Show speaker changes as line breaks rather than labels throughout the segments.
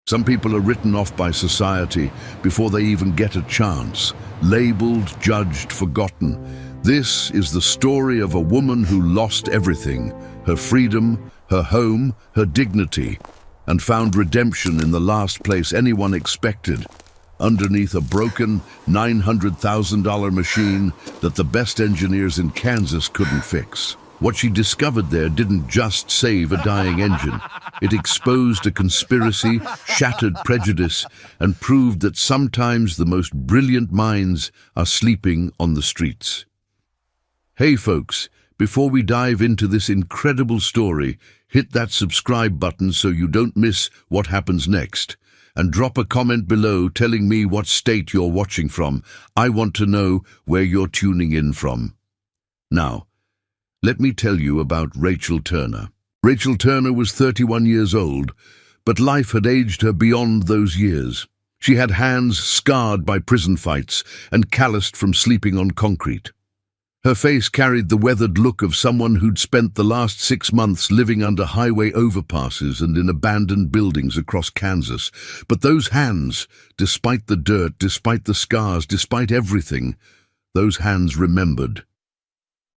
Some people are written off by society before they even get a chance, labeled, judged, forgotten. This is the story of a woman who lost everything, her freedom, her home, her dignity, and found redemption in the last place anyone expected, underneath a broken $900,000 machine that the best engineers in Kansas couldn't fix. What she discovered there didn't just save a dying engine. It exposed a conspiracy, shattered prejudice, and proved that sometimes the most brilliant minds are sleeping on the streets. Hey folks, before we dive into this incredible story, hit that subscribe button so you don't miss what happens next. And drop a comment below telling me what state you're watching from. I want to know where you're tuning in from. Now, let me tell you about Rachel Turner. Rachel Turner was 31 years old, but life had aged her beyond those years. She had hands scarred by prison fights and calloused from sleeping on concrete. Her face carried the weathered look of someone who'd spent the last 6 months living under highway overpasses and in abandoned buildings across Kansas. But those hands, despite the dirt, despite the scars, despite everything, those hands remembered.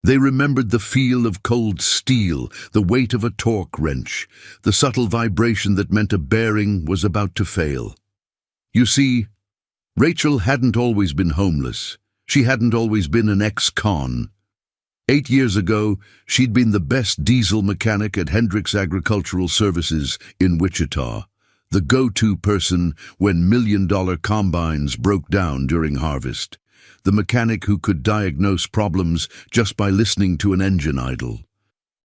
They remembered the feel of cold steel, the weight of a torque wrench, the subtle vibration that meant a bearing was about to fail. You see, Rachel hadn't always been homeless. She hadn't always been an ex-con. 8 years ago, she'd been the best diesel mechanic at Hendricks Agricultural Services in Wichita, the go-to person when million-dollar combines broke down during harvest, the mechanic who could diagnose problems just by listening to an engine idle.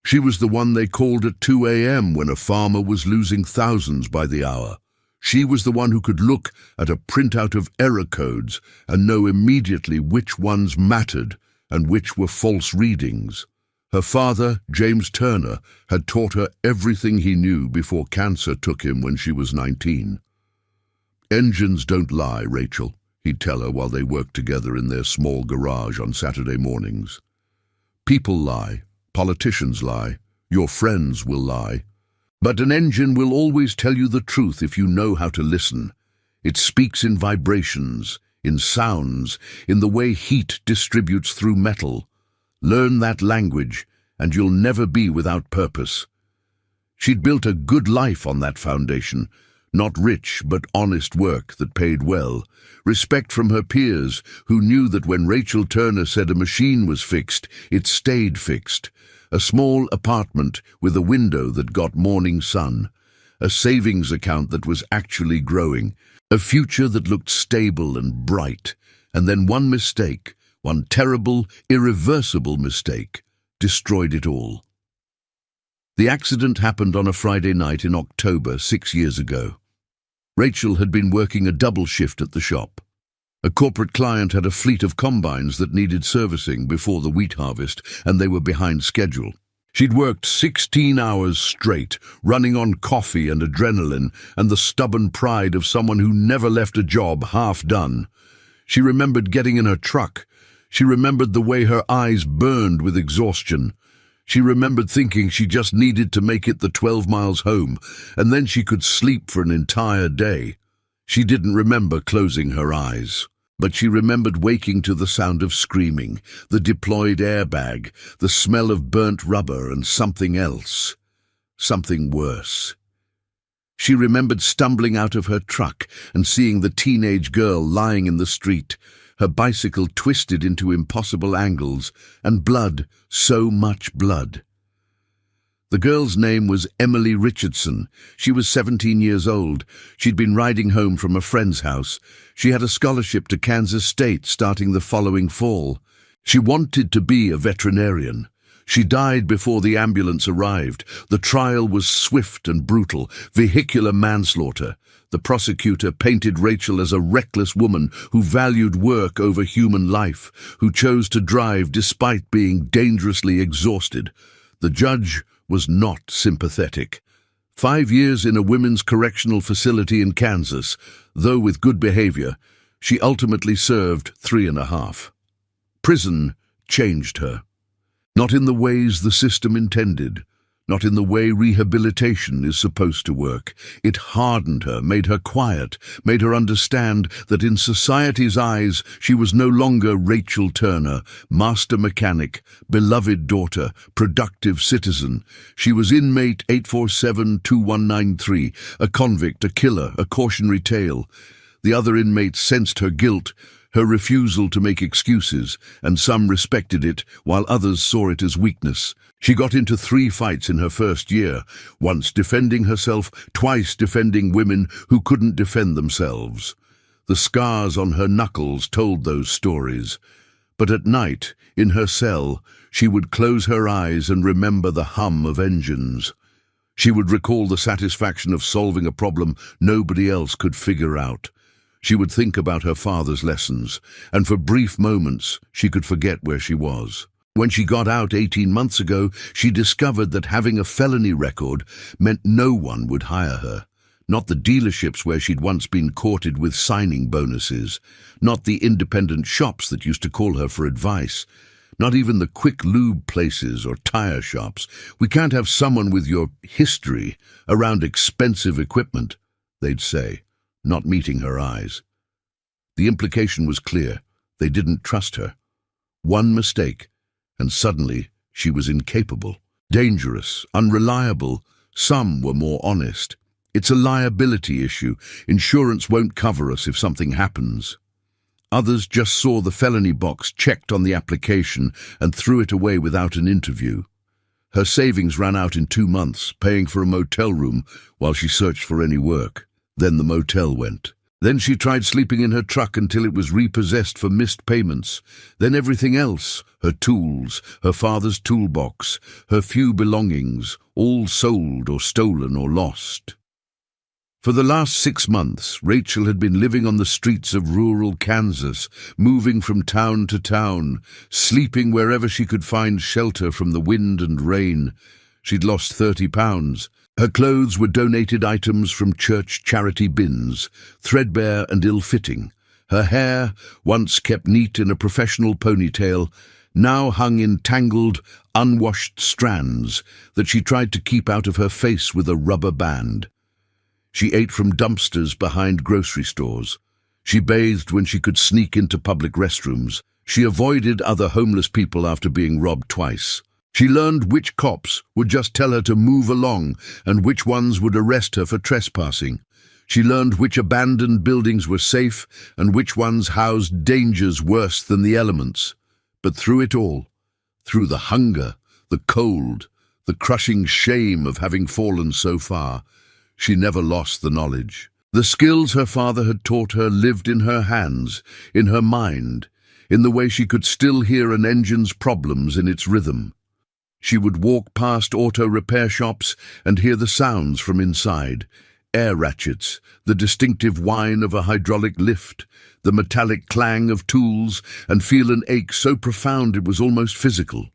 She was the one they called at 2 a.m. when a farmer was losing thousands by the hour. She was the one who could look at a printout of error codes and know immediately which ones mattered and which were false readings. Her father, James Turner, had taught her everything he knew before cancer took him when she was 19. "Engines don't lie, Rachel," he'd tell her while they worked together in their small garage on Saturday mornings. "People lie, politicians lie, your friends will lie. But an engine will always tell you the truth if you know how to listen. It speaks in vibrations, in sounds, in the way heat distributes through metal. Learn that language, and you'll never be without purpose." She'd built a good life on that foundation, not rich but honest work that paid well, respect from her peers who knew that when Rachel Turner said a machine was fixed, it stayed fixed. A small apartment with a window that got morning sun, a savings account that was actually growing, a future that looked stable and bright, and then one mistake, one terrible, irreversible mistake, destroyed it all. The accident happened on a Friday night in October 6 years ago. Rachel had been working a double shift at the shop. A corporate client had a fleet of combines that needed servicing before the wheat harvest, and they were behind schedule. She'd worked 16 hours straight, running on coffee and adrenaline and the stubborn pride of someone who never left a job half done. She remembered getting in her truck. She remembered the way her eyes burned with exhaustion. She remembered thinking she just needed to make it the 12 miles home, and then she could sleep for an entire day. She didn't remember closing her eyes. But she remembered waking to the sound of screaming, the deployed airbag, the smell of burnt rubber, and something else. Something worse. She remembered stumbling out of her truck and seeing the teenage girl lying in the street, her bicycle twisted into impossible angles, and blood, so much blood. The girl's name was Emily Richardson. She was 17 years old. She'd been riding home from a friend's house. She had a scholarship to Kansas State starting the following fall. She wanted to be a veterinarian. She died before the ambulance arrived. The trial was swift and brutal, vehicular manslaughter. The prosecutor painted Rachel as a reckless woman who valued work over human life, who chose to drive despite being dangerously exhausted. The judge was not sympathetic. 5 years in a women's correctional facility in Kansas, though with good behavior, she ultimately served 3.5. Prison changed her. Not in the ways the system intended, not in the way rehabilitation is supposed to work. It hardened her, made her quiet, made her understand that in society's eyes she was no longer Rachel Turner, master mechanic, beloved daughter, productive citizen. She was inmate 847-2193, a convict, a killer, a cautionary tale. The other inmates sensed her guilt, her refusal to make excuses, and some respected it, while others saw it as weakness. She got into 3 fights in her first year, once defending herself, twice defending women who couldn't defend themselves. The scars on her knuckles told those stories. But at night, in her cell, she would close her eyes and remember the hum of engines. She would recall the satisfaction of solving a problem nobody else could figure out. She would think about her father's lessons, and for brief moments she could forget where she was. When she got out 18 months ago, she discovered that having a felony record meant no one would hire her. Not the dealerships where she'd once been courted with signing bonuses. Not the independent shops that used to call her for advice. Not even the quick lube places or tire shops. "We can't have someone with your history around expensive equipment," they'd say, not meeting her eyes. The implication was clear. They didn't trust her. One mistake, and suddenly she was incapable, dangerous, unreliable. Some were more honest. "It's a liability issue. Insurance won't cover us if something happens." Others just saw the felony box checked on the application and threw it away without an interview. Her savings ran out in 2 months, paying for a motel room while she searched for any work. Then the motel went. Then she tried sleeping in her truck until it was repossessed for missed payments. Then everything else, her tools, her father's toolbox, her few belongings, all sold or stolen or lost. For the last 6 months, Rachel had been living on the streets of rural Kansas, moving from town to town, sleeping wherever she could find shelter from the wind and rain. She'd lost 30 pounds. Her clothes were donated items from church charity bins, threadbare and ill-fitting. Her hair, once kept neat in a professional ponytail, now hung in tangled, unwashed strands that she tried to keep out of her face with a rubber band. She ate from dumpsters behind grocery stores. She bathed when she could sneak into public restrooms. She avoided other homeless people after being robbed twice. She learned which cops would just tell her to move along and which ones would arrest her for trespassing. She learned which abandoned buildings were safe and which ones housed dangers worse than the elements. But through it all, through the hunger, the cold, the crushing shame of having fallen so far, she never lost the knowledge. The skills her father had taught her lived in her hands, in her mind, in the way she could still hear an engine's problems in its rhythm. She would walk past auto repair shops and hear the sounds from inside. Air ratchets, the distinctive whine of a hydraulic lift, the metallic clang of tools, and feel an ache so profound it was almost physical.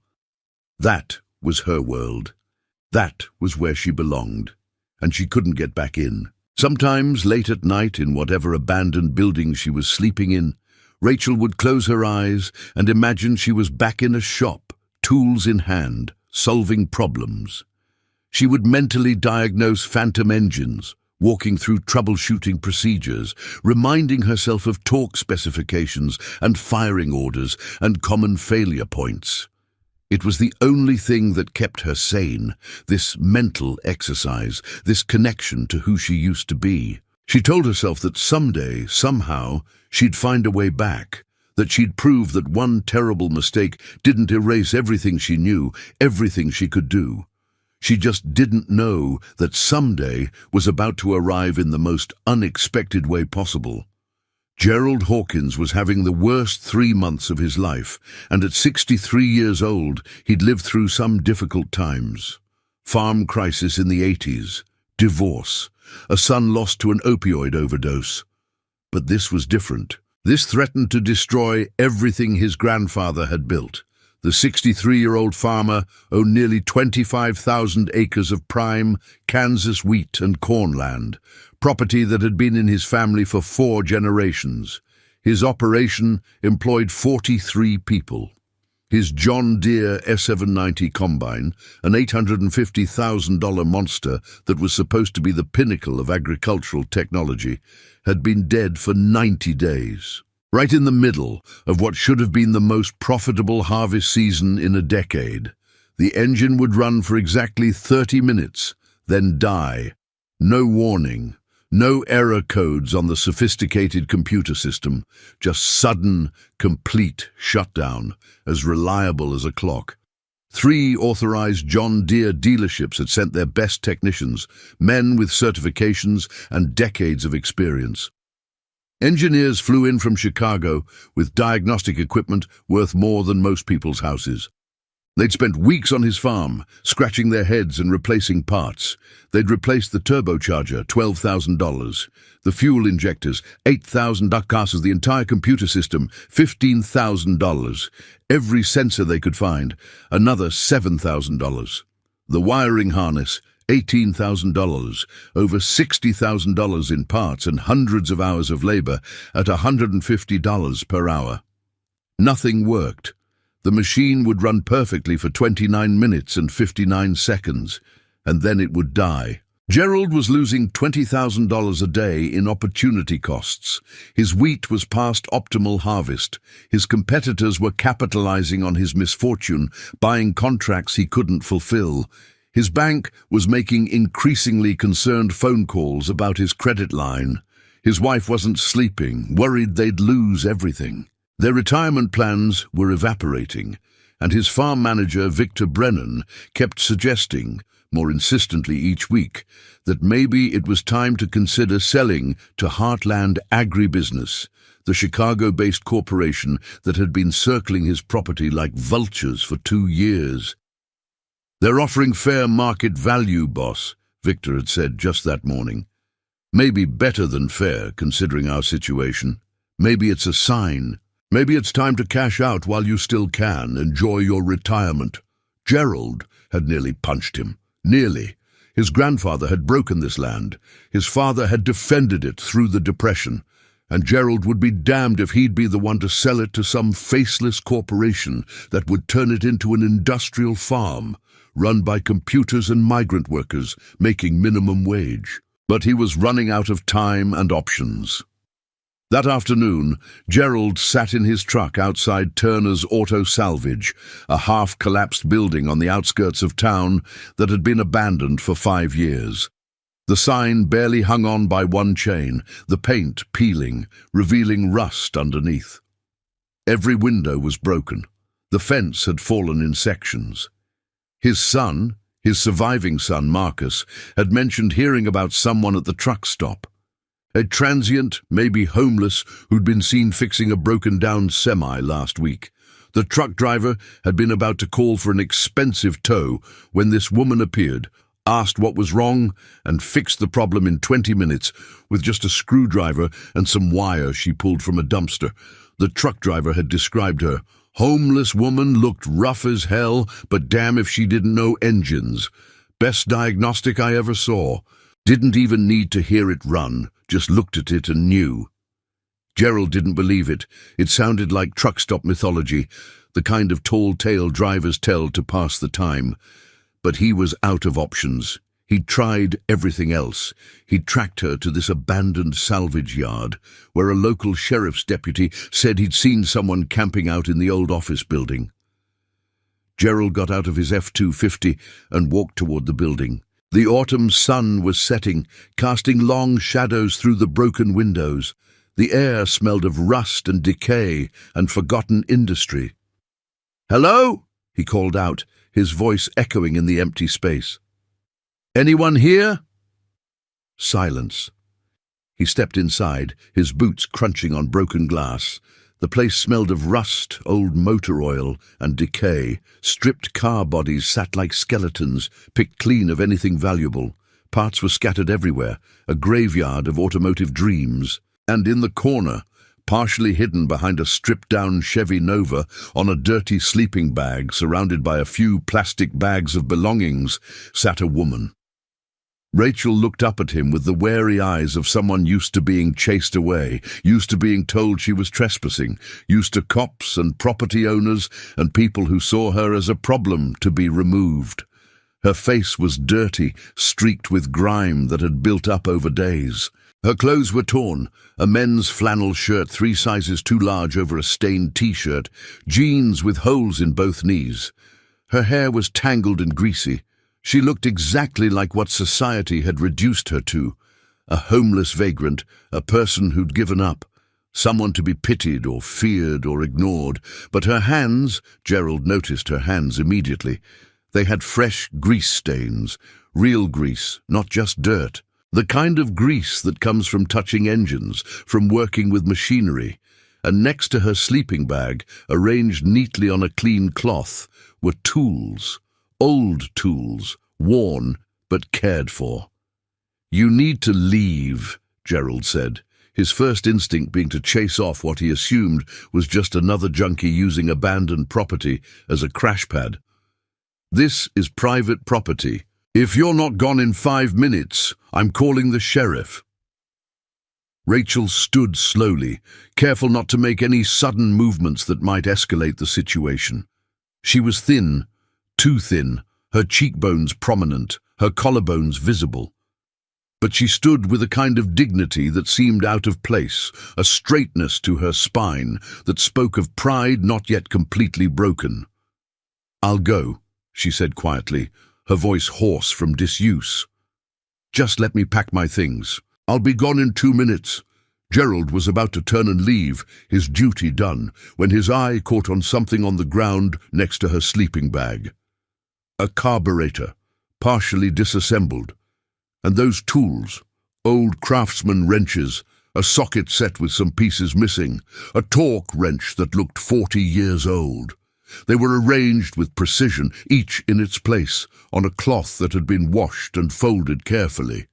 That was her world. That was where she belonged, and she couldn't get back in. Sometimes, late at night, in whatever abandoned building she was sleeping in, Rachel would close her eyes and imagine she was back in a shop, tools in hand, solving problems. She would mentally diagnose phantom engines, walking through troubleshooting procedures, reminding herself of torque specifications and firing orders and common failure points. It was the only thing that kept her sane, this mental exercise, this connection to who she used to be. She told herself that someday, somehow, she'd find a way back, that she'd prove that one terrible mistake didn't erase everything she knew, everything she could do. She just didn't know that someday was about to arrive in the most unexpected way possible. Gerald Hawkins was having the worst 3 months of his life, and at 63 years old, he'd lived through some difficult times. Farm crisis in the 80s, divorce, a son lost to an opioid overdose. But this was different. This threatened to destroy everything his grandfather had built. The 63-year-old farmer owned nearly 25,000 acres of prime Kansas wheat and corn land, property that had been in his family for 4 generations. His operation employed 43 people. His John Deere S790 combine, an $850,000 monster that was supposed to be the pinnacle of agricultural technology, had been dead for 90 days. Right in the middle of what should have been the most profitable harvest season in a decade. The engine would run for exactly 30 minutes, then die. No warning, no error codes on the sophisticated computer system, just sudden, complete shutdown, as reliable as a clock. 3 authorized John Deere dealerships had sent their best technicians, men with certifications and decades of experience. Engineers flew in from Chicago with diagnostic equipment worth more than most people's houses. They'd spent weeks on his farm, scratching their heads and replacing parts. They'd replaced the turbocharger, $12,000. The fuel injectors, $8,000. The entire computer system, $15,000. Every sensor they could find, another $7,000. The wiring harness, $18,000, over $60,000 in parts and hundreds of hours of labor at $150 per hour. Nothing worked. The machine would run perfectly for 29 minutes and 59 seconds, and then it would die. Gerald was losing $20,000 a day in opportunity costs. His wheat was past optimal harvest. His competitors were capitalizing on his misfortune, buying contracts he couldn't fulfill. His bank was making increasingly concerned phone calls about his credit line. His wife wasn't sleeping, worried they'd lose everything. Their retirement plans were evaporating, and his farm manager, Victor Brennan, kept suggesting, more insistently each week, that maybe it was time to consider selling to Heartland Agribusiness, the Chicago-based corporation that had been circling his property like vultures for 2 years. "They're offering fair market value, boss," Victor had said just that morning. "Maybe better than fair, considering our situation. Maybe it's a sign. Maybe it's time to cash out while you still can. Enjoy your retirement." Gerald had nearly punched him. Nearly. His grandfather had broken this land. His father had defended it through the Depression. And Gerald would be damned if he'd be the one to sell it to some faceless corporation that would turn it into an industrial farm, run by computers and migrant workers, making minimum wage. But he was running out of time and options. That afternoon, Gerald sat in his truck outside Turner's Auto Salvage, a half-collapsed building on the outskirts of town that had been abandoned for 5 years. The sign barely hung on by one chain, the paint peeling, revealing rust underneath. Every window was broken. The fence had fallen in sections. His son, his surviving son Marcus, had mentioned hearing about someone at the truck stop. A transient, maybe homeless, who'd been seen fixing a broken-down semi last week. The truck driver had been about to call for an expensive tow when this woman appeared, asked what was wrong, and fixed the problem in 20 minutes with just a screwdriver and some wire she pulled from a dumpster. The truck driver had described her. Homeless woman, looked rough as hell, but damn if she didn't know engines. Best diagnostic I ever saw. Didn't even need to hear it run, just looked at it and knew. Gerald didn't believe it. It sounded like truck stop mythology, the kind of tall tale drivers tell to pass the time. But he was out of options. He'd tried everything else. He'd tracked her to this abandoned salvage yard, where a local sheriff's deputy said he'd seen someone camping out in the old office building. Gerald got out of his F-250 and walked toward the building. The autumn sun was setting, casting long shadows through the broken windows. The air smelled of rust and decay and forgotten industry. "Hello?" he called out, his voice echoing in the empty space. "Anyone here?" Silence. He stepped inside, his boots crunching on broken glass. The place smelled of rust, old motor oil, and decay. Stripped car bodies sat like skeletons, picked clean of anything valuable. Parts were scattered everywhere, a graveyard of automotive dreams. And in the corner, partially hidden behind a stripped-down Chevy Nova on a dirty sleeping bag surrounded by a few plastic bags of belongings, sat a woman. Rachel looked up at him with the wary eyes of someone used to being chased away, used to being told she was trespassing, used to cops and property owners and people who saw her as a problem to be removed. Her face was dirty, streaked with grime that had built up over days. Her clothes were torn, a men's flannel shirt 3 sizes too large over a stained t-shirt, jeans with holes in both knees. Her hair was tangled and greasy. She looked exactly like what society had reduced her to, a homeless vagrant, a person who'd given up, someone to be pitied or feared or ignored. But her hands, Gerald noticed her hands immediately. They had fresh grease stains, real grease, not just dirt. The kind of grease that comes from touching engines, from working with machinery. And next to her sleeping bag, arranged neatly on a clean cloth, were tools. Old tools, worn but cared for. "You need to leave," Gerald said, his first instinct being to chase off what he assumed was just another junkie using abandoned property as a crash pad. "This is private property. If you're not gone in 5 minutes, I'm calling the sheriff." Rachel stood slowly, careful not to make any sudden movements that might escalate the situation. She was thin, too thin, her cheekbones prominent, her collarbones visible. But she stood with a kind of dignity that seemed out of place, a straightness to her spine that spoke of pride not yet completely broken. "I'll go," she said quietly, her voice hoarse from disuse. "Just let me pack my things. I'll be gone in 2 minutes." Gerald was about to turn and leave, his duty done, when his eye caught on something on the ground next to her sleeping bag. A carburetor, partially disassembled. And those tools, old craftsman wrenches, a socket set with some pieces missing, a torque wrench that looked 40 years old. They were arranged with precision, each in its place, on a cloth that had been washed and folded carefully.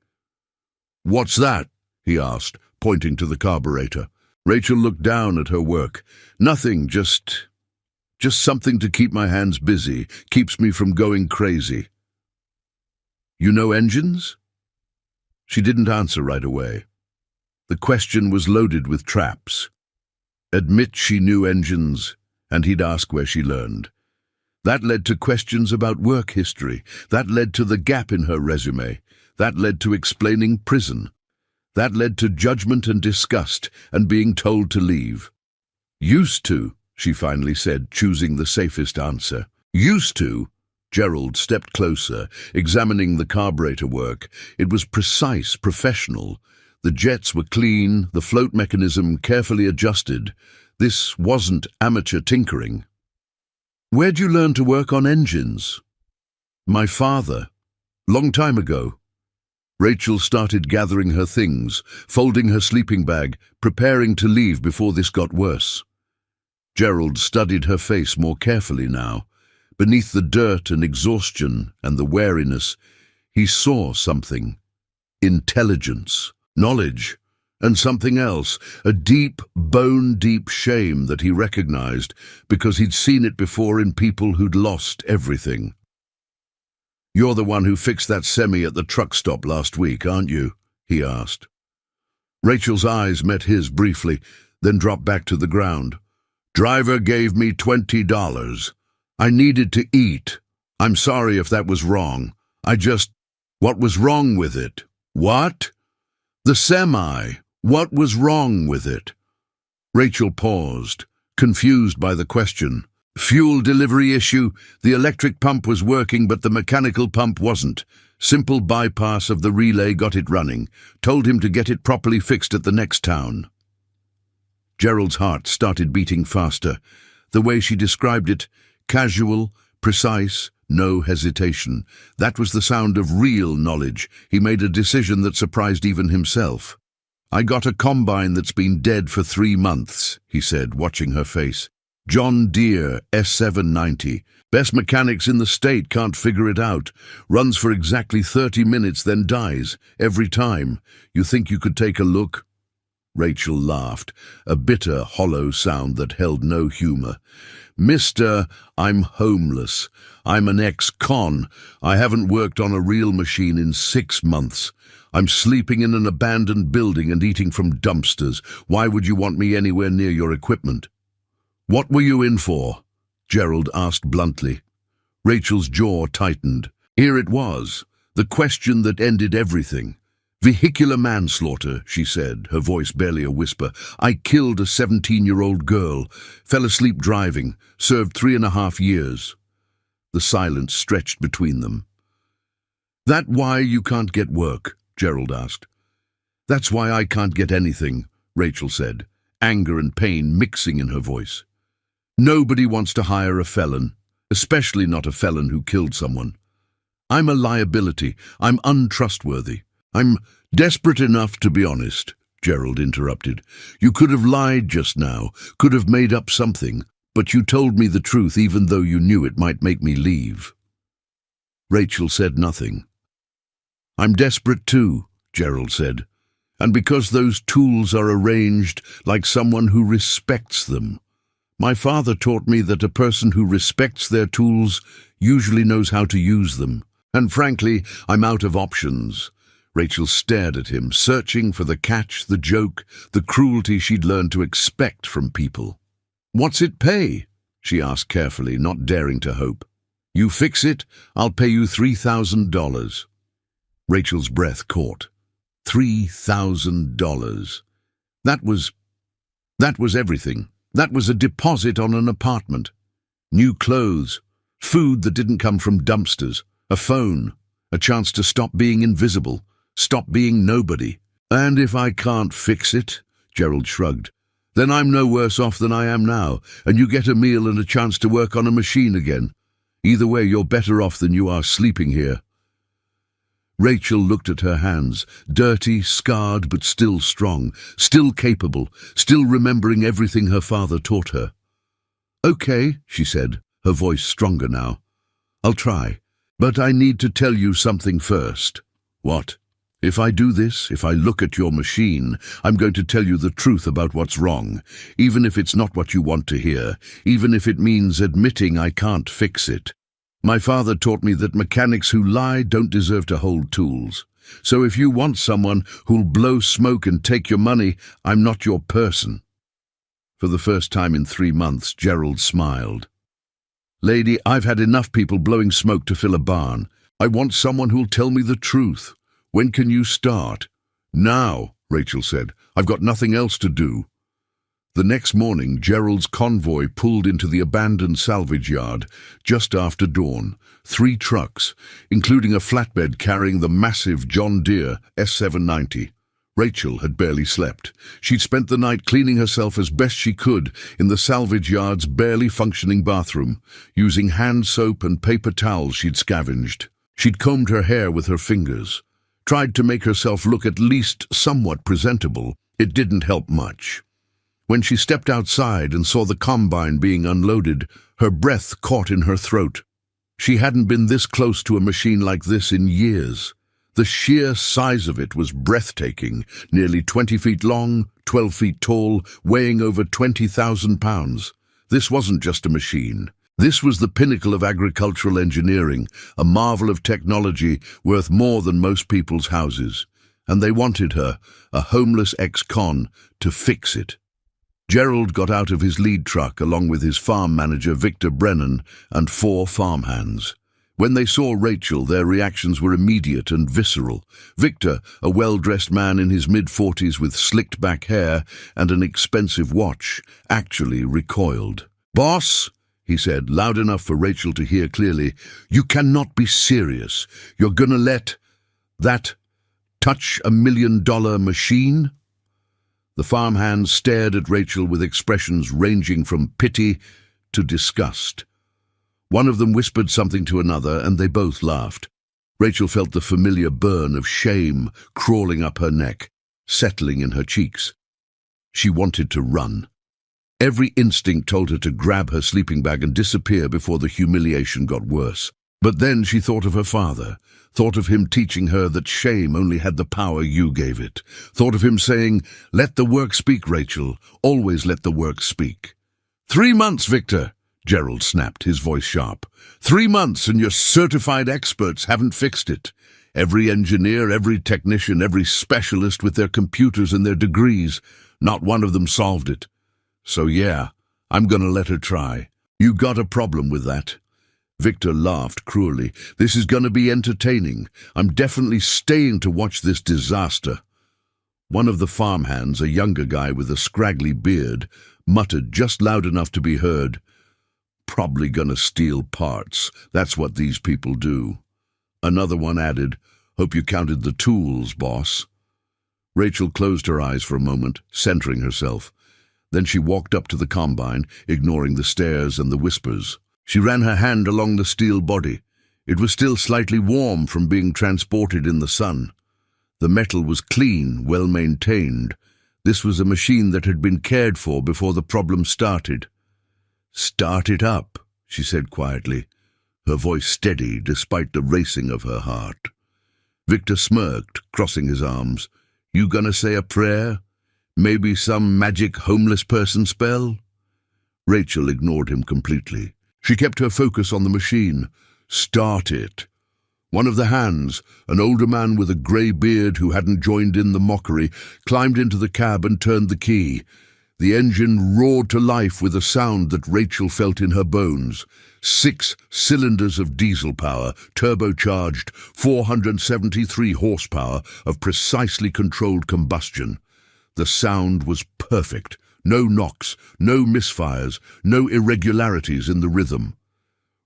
"What's that?" he asked, pointing to the carburetor. Rachel looked down at her work. "Nothing, just something to keep my hands busy, keeps me from going crazy." "You know engines?" She didn't answer right away. The question was loaded with traps. Admit she knew engines, and he'd ask where she learned. That led to questions about work history. That led to the gap in her resume. That led to explaining prison. That led to judgment and disgust and being told to leave. "Used to," she finally said, choosing the safest answer. "Used to." Gerald stepped closer, examining the carburetor work. It was precise, professional. The jets were clean, the float mechanism carefully adjusted. This wasn't amateur tinkering. "Where'd you learn to work on engines?" "My father. Long time ago." Rachel started gathering her things, folding her sleeping bag, preparing to leave before this got worse. Gerald studied her face more carefully now. Beneath the dirt and exhaustion and the wariness, he saw something. Intelligence, knowledge, and something else, a deep, bone-deep shame that he recognized because he'd seen it before in people who'd lost everything. "You're the one who fixed that semi at the truck stop last week, aren't you?" he asked. Rachel's eyes met his briefly, then dropped back to the ground. "Driver gave me $20. I needed to eat. I'm sorry if that was wrong. What was wrong with it?" "What?" "The semi. What was wrong with it?" Rachel paused, confused by the question. "Fuel delivery issue. The electric pump was working, but the mechanical pump wasn't. Simple bypass of the relay got it running. Told him to get it properly fixed at the next town." Gerald's heart started beating faster. The way she described it, casual, precise, no hesitation. That was the sound of real knowledge. He made a decision that surprised even himself. "I got a combine that's been dead for 3 months, he said, watching her face. "John Deere S790. Best mechanics in the state can't figure it out. Runs for exactly 30 minutes, then dies, every time. You think you could take a look?" Rachel laughed, a bitter, hollow sound that held no humor. Mister, I'm homeless. I'm an ex-con. I haven't worked on a real machine in 6 months. I'm sleeping in an abandoned building and eating from dumpsters. Why would you want me anywhere near your equipment? What were you in for? Gerald asked bluntly. Rachel's jaw tightened. Here it was, the question that ended everything. Vehicular manslaughter, she said, her voice barely a whisper. I killed a 17-year-old girl, fell asleep driving, served 3.5 years. The silence stretched between them. That why you can't get work? Gerald asked. That's why I can't get anything, Rachel said, anger and pain mixing in her voice. Nobody wants to hire a felon, especially not a felon who killed someone. I'm a liability. I'm untrustworthy. I'm desperate enough to be honest, Gerald interrupted. You could have lied just now, could have made up something, but you told me the truth even though you knew it might make me leave. Rachel said nothing. I'm desperate too, Gerald said, and because those tools are arranged like someone who respects them. My father taught me that a person who respects their tools usually knows how to use them, and frankly, I'm out of options. Rachel stared at him, searching for the catch, the joke, the cruelty she'd learned to expect from people. What's it pay? She asked carefully, not daring to hope. You fix it, I'll pay you $3,000. Rachel's breath caught. $3,000. That was everything. That was a deposit on an apartment. New clothes, food that didn't come from dumpsters, a phone, a chance to stop being invisible, stop being nobody. And if I can't fix it, Gerald shrugged, then I'm no worse off than I am now, and you get a meal and a chance to work on a machine again. Either way, you're better off than you are sleeping here. Rachel looked at her hands, dirty, scarred, but still strong, still capable, still remembering everything her father taught her. Okay, she said, her voice stronger now. I'll try, but I need to tell you something first. What? If I do this, if I look at your machine, I'm going to tell you the truth about what's wrong, even if it's not what you want to hear, even if it means admitting I can't fix it. My father taught me that mechanics who lie don't deserve to hold tools. So if you want someone who'll blow smoke and take your money, I'm not your person. For the first time in 3 months, Gerald smiled. Lady, I've had enough people blowing smoke to fill a barn. I want someone who'll tell me the truth. When can you start? Now, Rachel said. I've got nothing else to do. The next morning, Gerald's convoy pulled into the abandoned salvage yard just after dawn. 3 trucks, including a flatbed carrying the massive John Deere S790. Rachel had barely slept. She'd spent the night cleaning herself as best she could in the salvage yard's barely functioning bathroom, using hand soap and paper towels she'd scavenged. She'd combed her hair with her fingers, tried to make herself look at least somewhat presentable. It didn't help much. When she stepped outside and saw the combine being unloaded, her breath caught in her throat. She hadn't been this close to a machine like this in years. The sheer size of it was breathtaking, nearly 20 feet long, 12 feet tall, weighing over 20,000 pounds. This wasn't just a machine. This was the pinnacle of agricultural engineering, a marvel of technology worth more than most people's houses. And they wanted her, a homeless ex-con, to fix it. Gerald got out of his lead truck along with his farm manager Victor Brennan and 4 farmhands. When they saw Rachel, their reactions were immediate and visceral. Victor, a well-dressed man in his mid-40s with slicked-back hair and an expensive watch, actually recoiled. "Boss," he said, loud enough for Rachel to hear clearly, "you cannot be serious. You're gonna let that touch $1 million machine?" The farmhands stared at Rachel with expressions ranging from pity to disgust. One of them whispered something to another, and they both laughed. Rachel felt the familiar burn of shame crawling up her neck, settling in her cheeks. She wanted to run. Every instinct told her to grab her sleeping bag and disappear before the humiliation got worse. But then she thought of her father, thought of him teaching her that shame only had the power you gave it, thought of him saying, "Let the work speak, Rachel, always let the work speak." 3 months, Victor, Gerald snapped, his voice sharp. 3 months and your certified experts haven't fixed it. Every engineer, every technician, every specialist with their computers and their degrees, not one of them solved it. So yeah, I'm gonna let her try. You got a problem with that? Victor laughed cruelly. This is gonna be entertaining. I'm definitely staying to watch this disaster. One of the farmhands, a younger guy with a scraggly beard, muttered just loud enough to be heard, "Probably gonna steal parts. That's what these people do." Another one added, "Hope you counted the tools, boss." Rachel closed her eyes for a moment, centering herself. Then she walked up to the combine, ignoring the stares and the whispers. She ran her hand along the steel body. It was still slightly warm from being transported in the sun. The metal was clean, well maintained. This was a machine that had been cared for before the problem started. "Start it up," she said quietly, her voice steady despite the racing of her heart. Victor smirked, crossing his arms. "You gonna say a prayer? Maybe some magic homeless person spell?" Rachel ignored him completely. She kept her focus on the machine. "Start it." One of the hands, an older man with a grey beard who hadn't joined in the mockery, climbed into the cab and turned the key. The engine roared to life with a sound that Rachel felt in her bones. 6 cylinders of diesel power, turbocharged, 473 horsepower of precisely controlled combustion. The sound was perfect. No knocks, no misfires, no irregularities in the rhythm.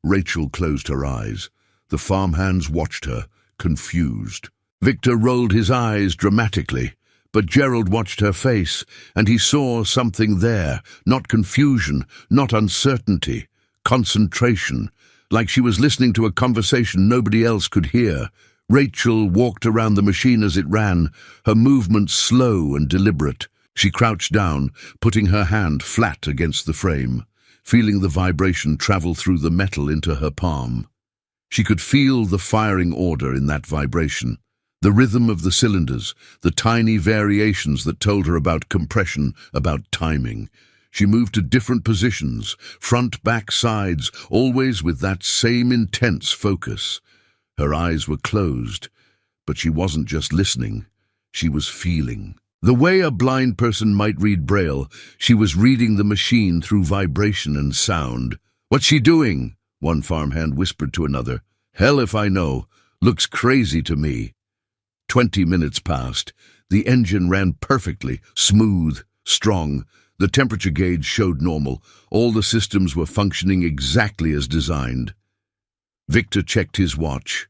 Rachel closed her eyes. The farmhands watched her, confused. Victor rolled his eyes dramatically, but Gerald watched her face, and he saw something there, not confusion, not uncertainty, concentration, like she was listening to a conversation nobody else could hear. Rachel walked around the machine as it ran, her movements slow and deliberate. She crouched down, putting her hand flat against the frame, feeling the vibration travel through the metal into her palm. She could feel the firing order in that vibration, the rhythm of the cylinders, the tiny variations that told her about compression, about timing. She moved to different positions, front, back, sides, always with that same intense focus. Her eyes were closed, but she wasn't just listening, she was feeling. The way a blind person might read Braille, she was reading the machine through vibration and sound. "What's she doing?" one farmhand whispered to another. "Hell if I know. Looks crazy to me." 20 minutes passed. The engine ran perfectly, smooth, strong. The temperature gauge showed normal. All the systems were functioning exactly as designed. Victor checked his watch.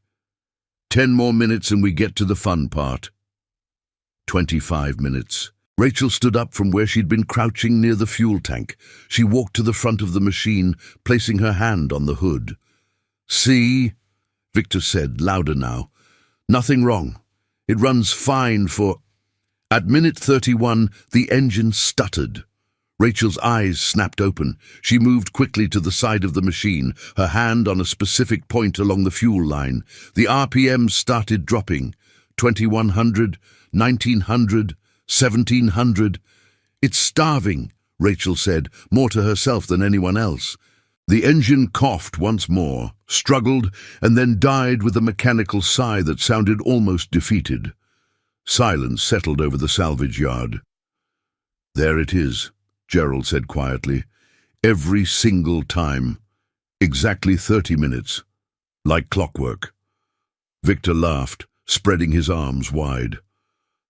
10 more minutes and we get to the fun part. 25 minutes. Rachel stood up from where she'd been crouching near the fuel tank. She walked to the front of the machine, placing her hand on the hood. "See?" Victor said, louder now. "Nothing wrong. It runs fine for—" At minute 31, the engine stuttered. Rachel's eyes snapped open. She moved quickly to the side of the machine, her hand on a specific point along the fuel line. The RPMs started dropping. 2100, 1900, 1700. "It's starving," Rachel said, more to herself than anyone else. The engine coughed once more, struggled, and then died with a mechanical sigh that sounded almost defeated. Silence settled over the salvage yard. "There it is," Gerald said quietly. "Every single time. Exactly 30 minutes. Like clockwork." Victor laughed, spreading his arms wide.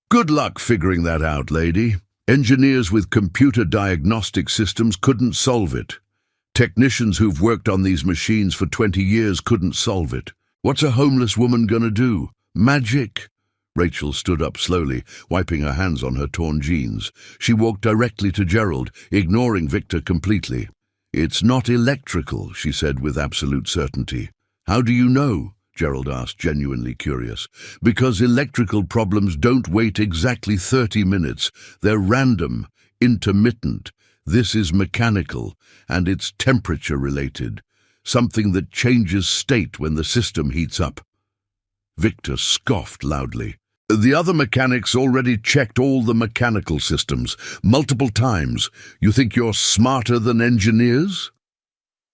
"Good luck figuring that out, lady. Engineers with computer diagnostic systems couldn't solve it. Technicians who've worked on these machines for 20 years couldn't solve it. What's a homeless woman gonna do? Magic?" Rachel stood up slowly, wiping her hands on her torn jeans. She walked directly to Gerald, ignoring Victor completely. "It's not electrical," she said with absolute certainty. "How do you know?" Gerald asked, genuinely curious. "Because electrical problems don't wait exactly 30 minutes. They're random, intermittent. This is mechanical, and it's temperature-related. something that changes state when the system heats up. Victor scoffed loudly. The other mechanics already checked all the mechanical systems, multiple times. You think you're smarter than engineers?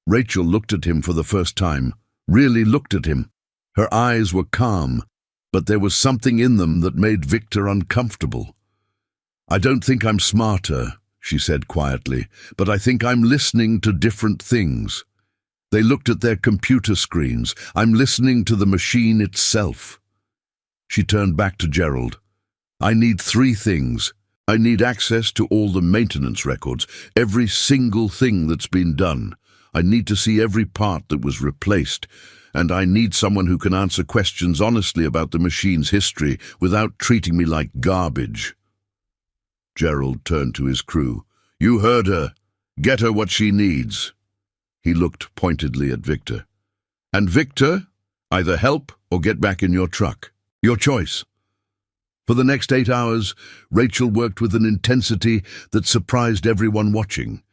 Rachel looked at him for the first time, really looked at him. Her eyes were calm, but there was something in them that made Victor uncomfortable. I don't think I'm smarter, she said quietly, but I think I'm listening to different things. They looked at their computer screens. I'm listening to the machine itself. She turned back to Gerald. I need 3 things. I need access to all the maintenance records, every single thing that's been done. I need to see every part that was replaced, and I need someone who can answer questions honestly about the machine's history without treating me like garbage. Gerald turned to his crew. You heard her. Get her what she needs. He looked pointedly at Victor. And Victor, either help or get back in your truck. Your choice. For the next 8 hours, Rachel worked with an intensity that surprised everyone watching.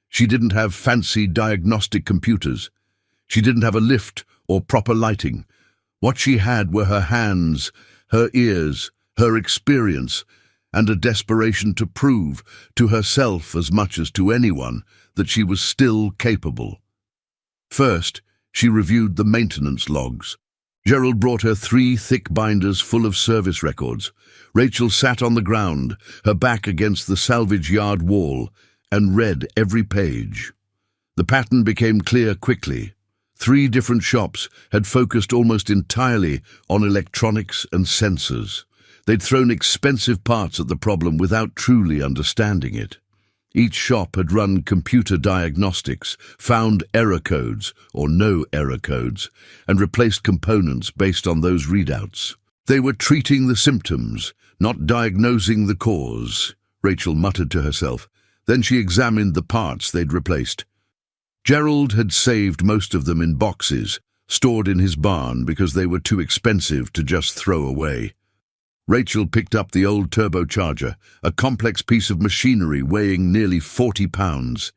She didn't have fancy diagnostic computers. She didn't have a lift or proper lighting. What she had were her hands, her ears, her experience, and a desperation to prove, to herself as much as to anyone, that she was still capable. First, she reviewed the maintenance logs. Gerald brought her 3 thick binders full of service records. Rachel sat on the ground, her back against the salvage yard wall, and read every page. The pattern became clear quickly. 3 different shops had focused almost entirely on electronics and sensors. They'd thrown expensive parts at the problem without truly understanding it. Each shop had run computer diagnostics, found error codes, or no error codes, and replaced components based on those readouts. They were treating the symptoms, not diagnosing the cause, Rachel muttered to herself. Then she examined the parts they'd replaced. Gerald had saved most of them in boxes, stored in his barn because they were too expensive to just throw away. Rachel picked up the old turbocharger, a complex piece of machinery weighing nearly 40 pounds.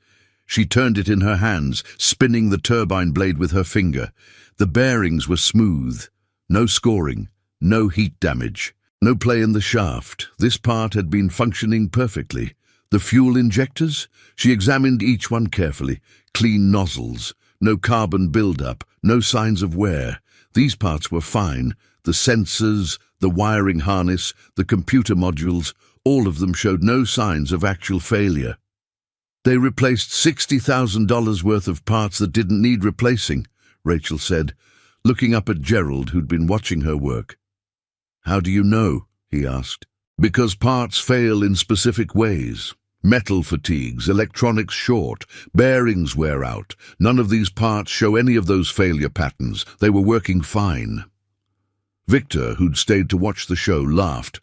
She turned it in her hands, spinning the turbine blade with her finger. The bearings were smooth. No scoring, no heat damage, no play in the shaft. This part had been functioning perfectly. The fuel injectors? She examined each one carefully. Clean nozzles, no carbon buildup, no signs of wear. These parts were fine. The sensors, the wiring harness, the computer modules, all of them showed no signs of actual failure. They replaced $60,000 worth of parts that didn't need replacing, Rachel said, looking up at Gerald, who'd been watching her work. How do you know? He asked. Because parts fail in specific ways. Metal fatigues, electronics short, bearings wear out. None of these parts show any of those failure patterns. They were working fine. Victor, who'd stayed to watch the show, laughed.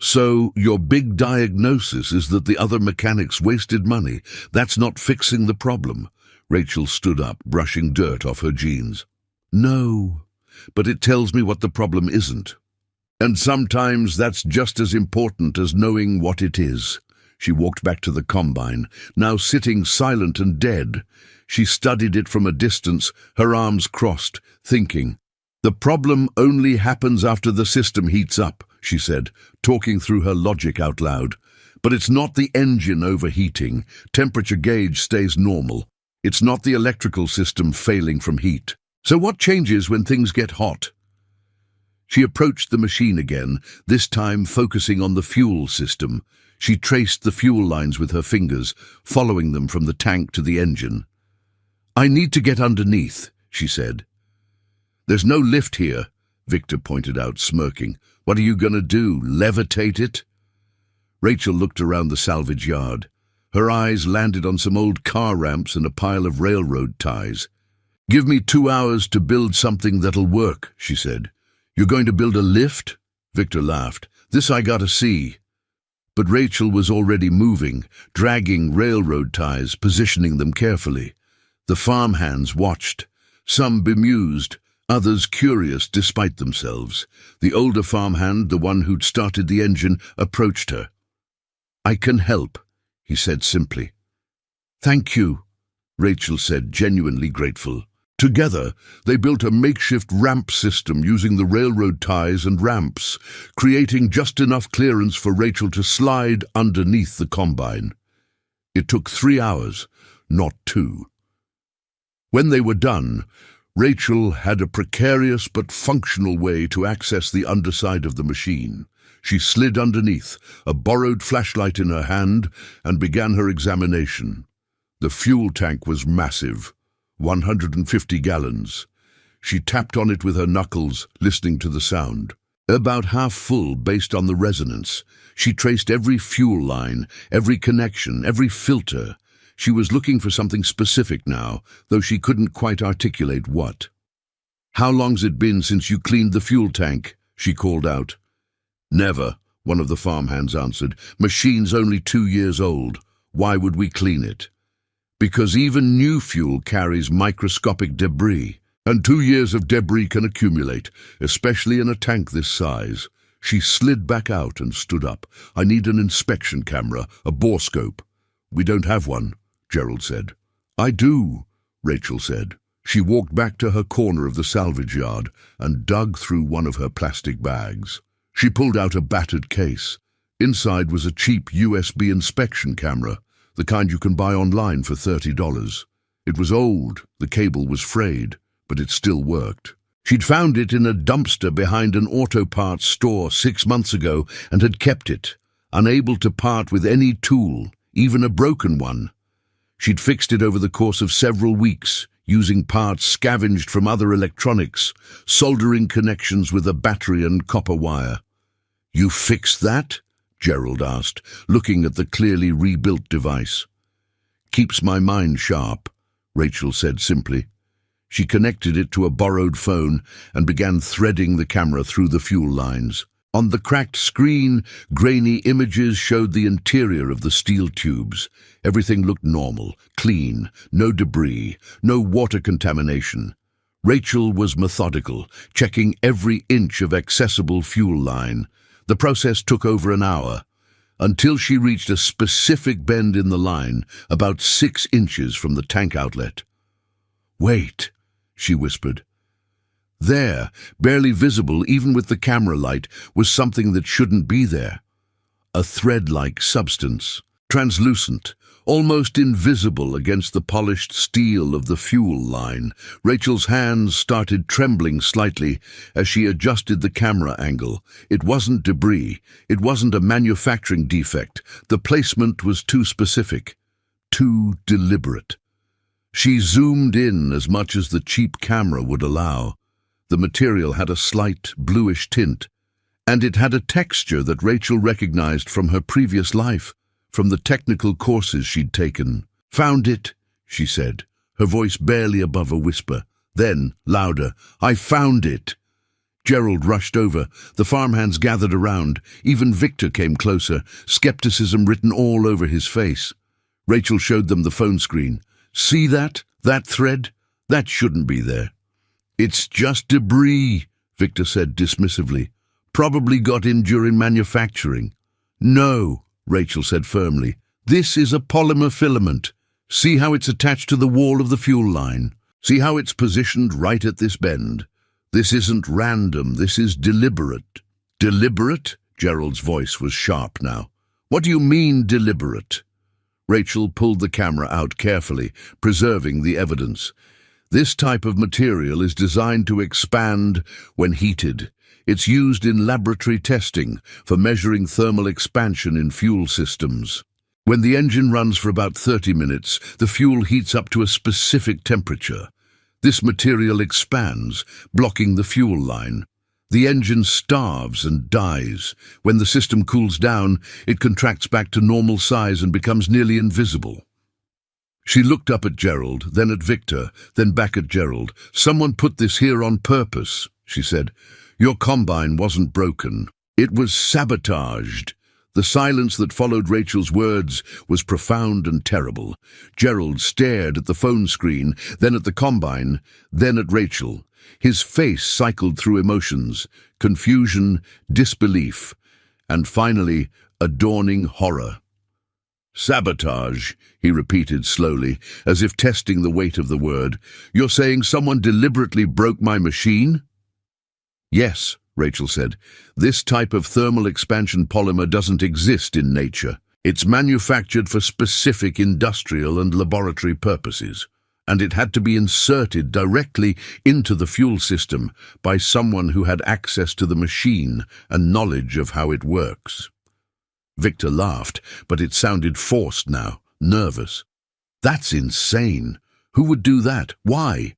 So your big diagnosis is that the other mechanics wasted money. That's not fixing the problem. Rachel stood up, brushing dirt off her jeans. No, but it tells me what the problem isn't. And sometimes that's just as important as knowing what it is. She walked back to the combine, now sitting silent and dead. She studied it from a distance, her arms crossed, thinking. The problem only happens after the system heats up, she said, talking through her logic out loud. But it's not the engine overheating. Temperature gauge stays normal. It's not the electrical system failing from heat. So what changes when things get hot? She approached the machine again, this time focusing on the fuel system. She traced the fuel lines with her fingers, following them from the tank to the engine. I need to get underneath, she said. There's no lift here, Victor pointed out, smirking. What are you going to do, levitate it? Rachel looked around the salvage yard. Her eyes landed on some old car ramps and a pile of railroad ties. Give me 2 hours to build something that'll work, she said. You're going to build a lift? Victor laughed. This I gotta see. But Rachel was already moving, dragging railroad ties, positioning them carefully. The farmhands watched, some bemused, others curious despite themselves. The older farmhand, the one who'd started the engine, approached her. I can help, he said simply. Thank you, Rachel said, genuinely grateful. Together, they built a makeshift ramp system using the railroad ties and ramps, creating just enough clearance for Rachel to slide underneath the combine. It took 3 hours, not 2. When they were done, Rachel had a precarious but functional way to access the underside of the machine. She slid underneath, a borrowed flashlight in her hand, and began her examination. The fuel tank was massive, 150 gallons. She tapped on it with her knuckles, listening to the sound. About half full based on the resonance. She traced every fuel line, every connection, every filter. She was looking for something specific now, though she couldn't quite articulate what. "How long's it been since you cleaned the fuel tank?" she called out. "Never," one of the farmhands answered. "Machine's only 2 years old. Why would we clean it?" "Because even new fuel carries microscopic debris, and 2 years of debris can accumulate, especially in a tank this size." She slid back out and stood up. "I need an inspection camera, a borescope." "We don't have one," Gerald said. "I do," Rachel said. She walked back to her corner of the salvage yard and dug through one of her plastic bags. She pulled out a battered case. Inside was a cheap USB inspection camera, the kind you can buy online for $30. It was old, the cable was frayed, but it still worked. She'd found it in a dumpster behind an auto parts store 6 months ago and had kept it, unable to part with any tool, even a broken one. She'd fixed it over the course of several weeks, using parts scavenged from other electronics, soldering connections with a battery and copper wire. "You fixed that?" Gerald asked, looking at the clearly rebuilt device. "Keeps my mind sharp," Rachel said simply. She connected it to a borrowed phone and began threading the camera through the fuel lines. On the cracked screen, grainy images showed the interior of the steel tubes. Everything looked normal, clean, no debris, no water contamination. Rachel was methodical, checking every inch of accessible fuel line. The process took over an hour, until she reached a specific bend in the line, about 6 inches from the tank outlet. "Wait," she whispered. There, barely visible even with the camera light, was something that shouldn't be there. A thread-like substance, translucent, almost invisible against the polished steel of the fuel line. Rachel's hands started trembling slightly as she adjusted the camera angle. It wasn't debris. It wasn't a manufacturing defect. The placement was too specific, too deliberate. She zoomed in as much as the cheap camera would allow. The material had a slight bluish tint, and it had a texture that Rachel recognized from her previous life, from the technical courses she'd taken. "Found it," she said, her voice barely above a whisper. Then, louder, "I found it." Gerald rushed over. The farmhands gathered around. Even Victor came closer, skepticism written all over his face. Rachel showed them the phone screen. "See that? That thread? That shouldn't be there." "It's just debris," Victor said dismissively. "Probably got in during manufacturing." "No," Rachel said firmly. "This is a polymer filament. See how it's attached to the wall of the fuel line. See how it's positioned right at this bend. This isn't random, this is deliberate." "Deliberate?" Gerald's voice was sharp now. "What do you mean, deliberate?" Rachel pulled the camera out carefully, preserving the evidence. "This type of material is designed to expand when heated. It's used in laboratory testing for measuring thermal expansion in fuel systems. When the engine runs for about 30 minutes, the fuel heats up to a specific temperature. This material expands, blocking the fuel line. The engine starves and dies. When the system cools down, it contracts back to normal size and becomes nearly invisible." She looked up at Gerald, then at Victor, then back at Gerald. "Someone put this here on purpose," she said. "Your combine wasn't broken. It was sabotaged." The silence that followed Rachel's words was profound and terrible. Gerald stared at the phone screen, then at the combine, then at Rachel. His face cycled through emotions, confusion, disbelief, and finally a dawning horror. Sabotage, he repeated slowly, as if testing the weight of the word. You're saying someone deliberately broke my machine? Yes, Rachel said. This type of thermal expansion polymer doesn't exist in nature. It's manufactured for specific industrial and laboratory purposes, and it had to be inserted directly into the fuel system by someone who had access to the machine and knowledge of how it works. Victor laughed, but it sounded forced now, nervous. That's insane. Who would do that? Why?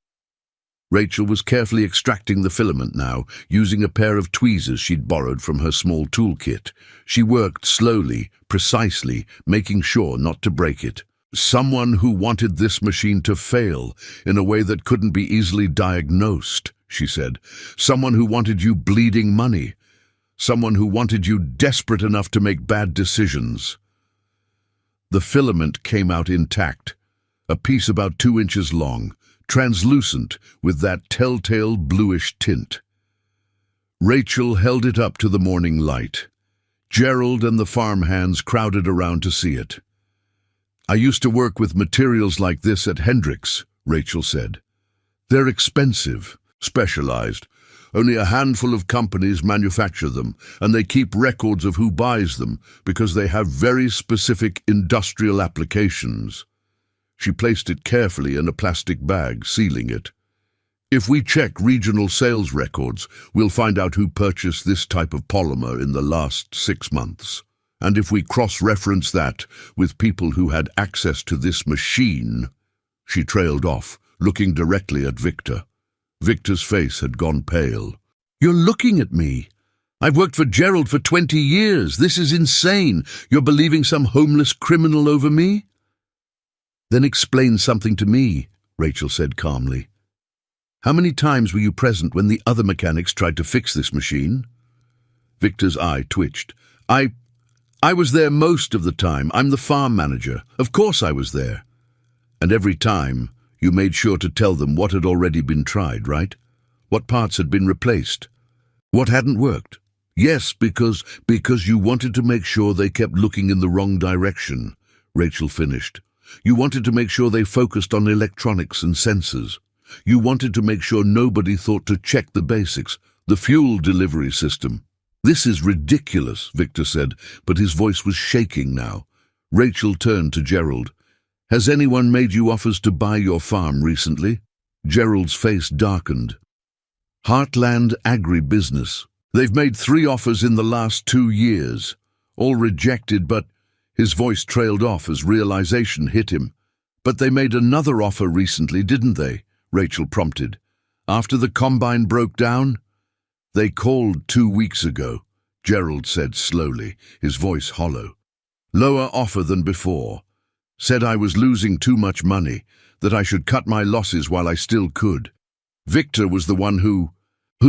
Rachel was carefully extracting the filament now, using a pair of tweezers she'd borrowed from her small toolkit. She worked slowly, precisely, making sure not to break it. Someone who wanted this machine to fail in a way that couldn't be easily diagnosed, she said. Someone who wanted you bleeding money. Someone who wanted you desperate enough to make bad decisions. The filament came out intact, a piece about 2 inches long, translucent with that telltale bluish tint. Rachel held it up to the morning light. Gerald and the farmhands crowded around to see it. I used to work with materials like this at Hendrix, Rachel said. They're expensive, specialized. Only a handful of companies manufacture them, and they keep records of who buys them because they have very specific industrial applications. She placed it carefully in a plastic bag, sealing it. If we check regional sales records, we'll find out who purchased this type of polymer in the last 6 months. And if we cross-reference that with people who had access to this machine... She trailed off, looking directly at Victor. Victor's face had gone pale. You're looking at me. I've worked for Gerald for 20 years. This is insane. You're believing some homeless criminal over me? Then explain something to me, Rachel said calmly. How many times were you present when the other mechanics tried to fix this machine? Victor's eye twitched. I was there most of the time. I'm the farm manager. Of course I was there. And every time, you made sure to tell them what had already been tried, right? What parts had been replaced? What hadn't worked? Yes, because you wanted to make sure they kept looking in the wrong direction, Rachel finished. You wanted to make sure they focused on electronics and sensors. You wanted to make sure nobody thought to check the basics, the fuel delivery system. This is ridiculous, Victor said, but his voice was shaking now. Rachel turned to Gerald. Has anyone made you offers to buy your farm recently? Gerald's face darkened. Heartland Agribusiness. They've made 3 offers in the last 2 years. All rejected, but... His voice trailed off as realization hit him. But they made another offer recently, didn't they? Rachel prompted. After the combine broke down? They called 2 weeks ago, Gerald said slowly, his voice hollow. Lower offer than before. Said I was losing too much money, that I should cut my losses while I still could. Victor was the one who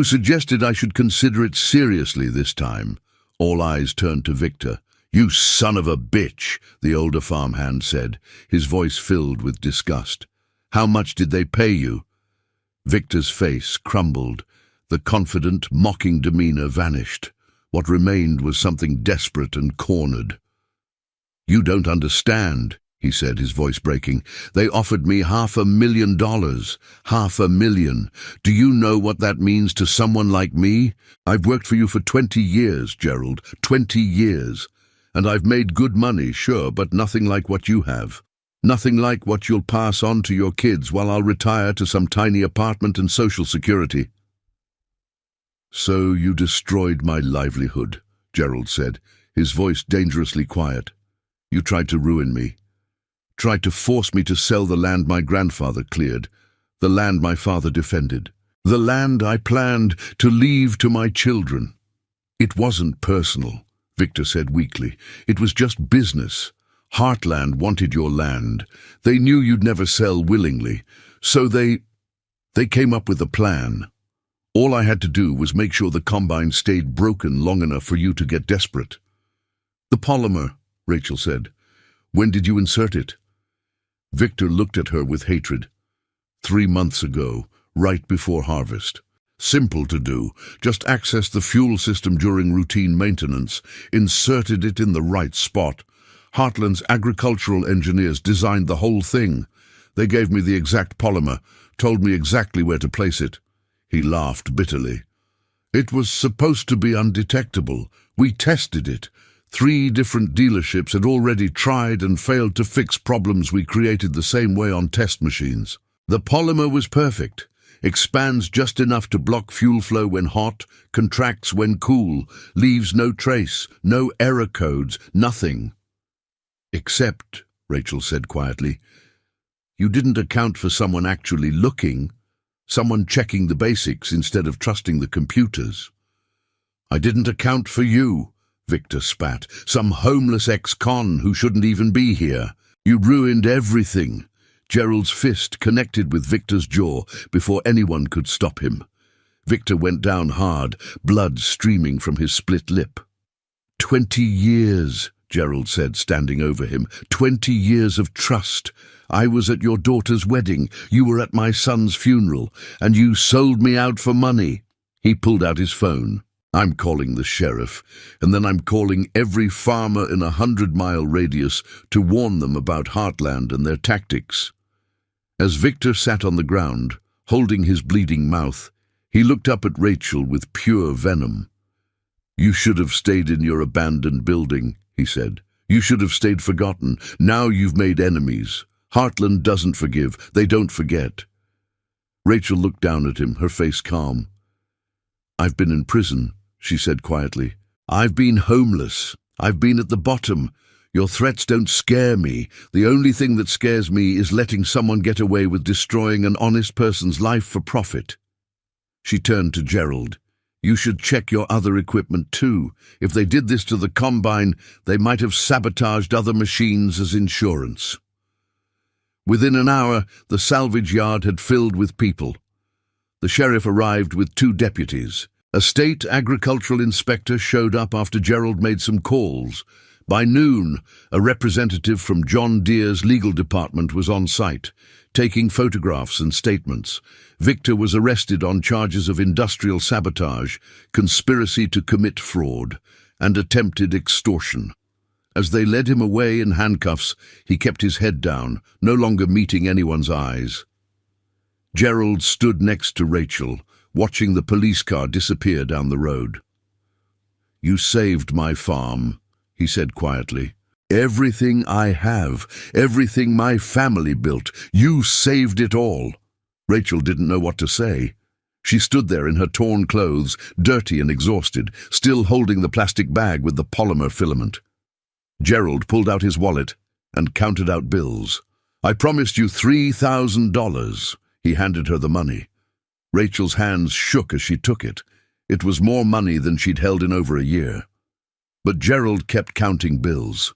suggested I should consider it seriously this time. All eyes turned to Victor. You son of a bitch, the older farmhand said, his voice filled with disgust. How much did they pay you? Victor's face crumbled. The confident, mocking demeanor vanished. What remained was something desperate and cornered. You don't understand, he said, his voice breaking. They offered me $500,000. $500,000. Do you know what that means to someone like me? I've worked for you for 20 years, Gerald. 20 years. And I've made good money, sure, but nothing like what you have. Nothing like what you'll pass on to your kids while I'll retire to some tiny apartment and Social Security. So you destroyed my livelihood, Gerald said, his voice dangerously quiet. You tried to ruin me. Tried to force me to sell the land my grandfather cleared, the land my father defended, the land I planned to leave to my children. It wasn't personal, Victor said weakly. It was just business. Heartland wanted your land. They knew you'd never sell willingly, so they came up with a plan. All I had to do was make sure the combine stayed broken long enough for you to get desperate. The polymer, Rachel said. When did you insert it? Victor looked at her with hatred. 3 months ago, right before harvest. Simple to do. Just access the fuel system during routine maintenance, inserted it in the right spot. Heartland's agricultural engineers designed the whole thing. They gave me the exact polymer, told me exactly where to place it." He laughed bitterly. "It was supposed to be undetectable. We tested it. 3 different dealerships had already tried and failed to fix problems we created the same way on test machines. The polymer was perfect. Expands just enough to block fuel flow when hot, contracts when cool, leaves no trace, no error codes, nothing." "Except," Rachel said quietly, "you didn't account for someone actually looking, someone checking the basics instead of trusting the computers." "I didn't account for you," Victor spat. "Some homeless ex-con who shouldn't even be here. You ruined everything." Gerald's fist connected with Victor's jaw before anyone could stop him. Victor went down hard, blood streaming from his split lip. 20 years, Gerald said, standing over him. 20 years of trust. I was at your daughter's wedding, you were at my son's funeral, and you sold me out for money. He pulled out his phone. "I'm calling the sheriff, and then I'm calling every farmer in a 100-mile radius to warn them about Heartland and their tactics." As Victor sat on the ground, holding his bleeding mouth, he looked up at Rachel with pure venom. "You should have stayed in your abandoned building," he said. "You should have stayed forgotten. Now you've made enemies. Heartland doesn't forgive. They don't forget." Rachel looked down at him, her face calm. "I've been in prison," she said quietly. "I've been homeless. I've been at the bottom. Your threats don't scare me. The only thing that scares me is letting someone get away with destroying an honest person's life for profit." She turned to Gerald. "You should check your other equipment too. If they did this to the Combine, they might have sabotaged other machines as insurance." Within an hour, the salvage yard had filled with people. The sheriff arrived with 2 deputies. A state agricultural inspector showed up after Gerald made some calls. By noon, a representative from John Deere's legal department was on site, taking photographs and statements. Victor was arrested on charges of industrial sabotage, conspiracy to commit fraud, and attempted extortion. As they led him away in handcuffs, he kept his head down, no longer meeting anyone's eyes. Gerald stood next to Rachel, watching the police car disappear down the road. "You saved my farm," he said quietly. "Everything I have, everything my family built, you saved it all." Rachel didn't know what to say. She stood there in her torn clothes, dirty and exhausted, still holding the plastic bag with the polymer filament. Gerald pulled out his wallet and counted out bills. "I promised you $3,000. He handed her the money. Rachel's hands shook as she took it. It was more money than she'd held in over a year. But Gerald kept counting bills.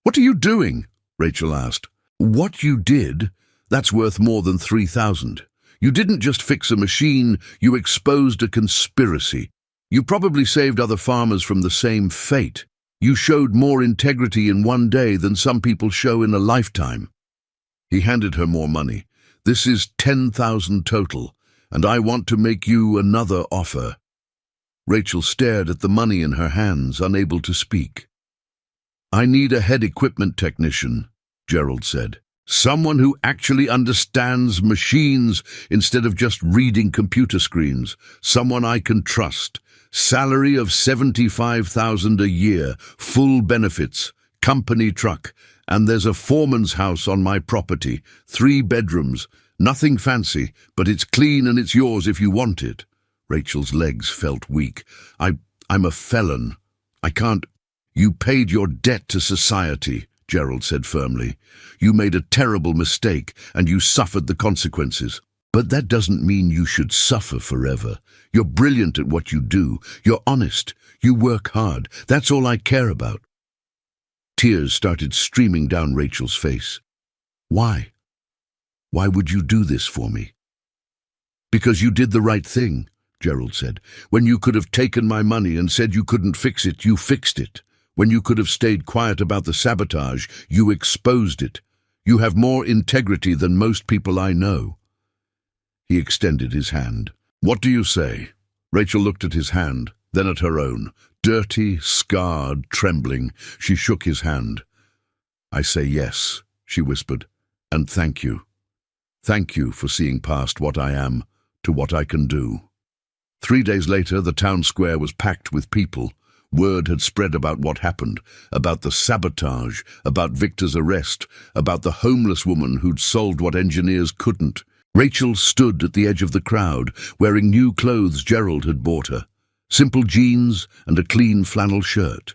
"What are you doing?" Rachel asked. "What you did, that's worth more than $3,000. You didn't just fix a machine, you exposed a conspiracy. You probably saved other farmers from the same fate. You showed more integrity in one day than some people show in a lifetime." He handed her more money. "This is $10,000 total, and I want to make you another offer." Rachel stared at the money in her hands, unable to speak. "I need a head equipment technician," Gerald said. "Someone who actually understands machines instead of just reading computer screens. Someone I can trust. Salary of $75,000 a year, full benefits, company truck, and there's a foreman's house on my property, 3 bedrooms. Nothing fancy, but it's clean and it's yours if you want it." Rachel's legs felt weak. I'm a felon. I can't—" "You paid your debt to society," Gerald said firmly. "You made a terrible mistake, and you suffered the consequences. But that doesn't mean you should suffer forever. You're brilliant at what you do. You're honest. You work hard. That's all I care about." Tears started streaming down Rachel's face. "Why? Why would you do this for me?" "Because you did the right thing," Gerald said. "When you could have taken my money and said you couldn't fix it, you fixed it. When you could have stayed quiet about the sabotage, you exposed it. You have more integrity than most people I know." He extended his hand. "What do you say?" Rachel looked at his hand. then at her own. Dirty, scarred, trembling, she shook his hand. "I say yes," she whispered, "and thank you. Thank you for seeing past what I am to what I can do." 3 days later, the town square was packed with people. Word had spread about what happened, about the sabotage, about Victor's arrest, about the homeless woman who'd solved what engineers couldn't. Rachel stood at the edge of the crowd, wearing new clothes Gerald had bought her. Simple jeans and a clean flannel shirt.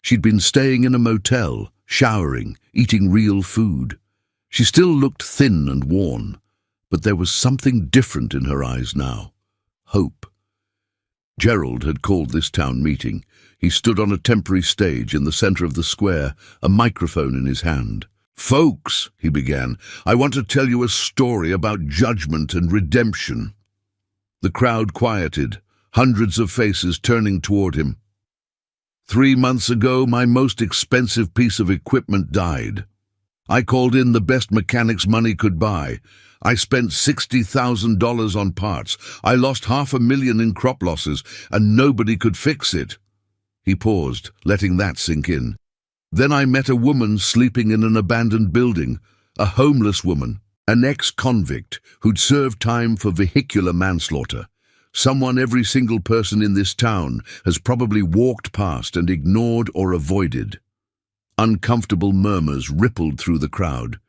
She'd been staying in a motel, showering, eating real food. She still looked thin and worn, but there was something different in her eyes now. Hope. Gerald had called this town meeting. He stood on a temporary stage in the center of the square, a microphone in his hand. "Folks," he began, "I want to tell you a story about judgment and redemption." The crowd quieted, hundreds of faces turning toward him. 3 months ago, my most expensive piece of equipment died. I called in the best mechanics money could buy. I spent $60,000 on parts. I lost $500,000 in crop losses, and nobody could fix it. He paused, letting that sink in. Then I met a woman sleeping in an abandoned building, a homeless woman, an ex-convict who'd served time for vehicular manslaughter. Someone every single person in this town has probably walked past and ignored or avoided. Uncomfortable murmurs rippled through the crowd.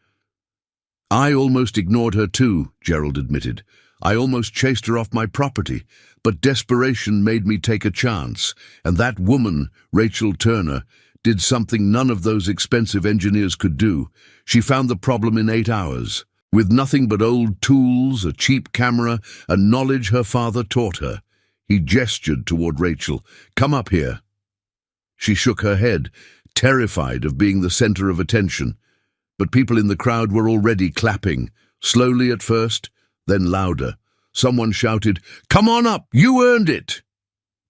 "I almost ignored her too," Gerald admitted. "I almost chased her off my property, but desperation made me take a chance, and that woman, Rachel Turner, did something none of those expensive engineers could do. She found the problem in 8 hours. With nothing but old tools, a cheap camera, and knowledge her father taught her." He gestured toward Rachel. "Come up here." She shook her head, terrified of being the center of attention. But people in the crowd were already clapping, slowly at first, then louder. Someone shouted, "Come on up, you earned it!"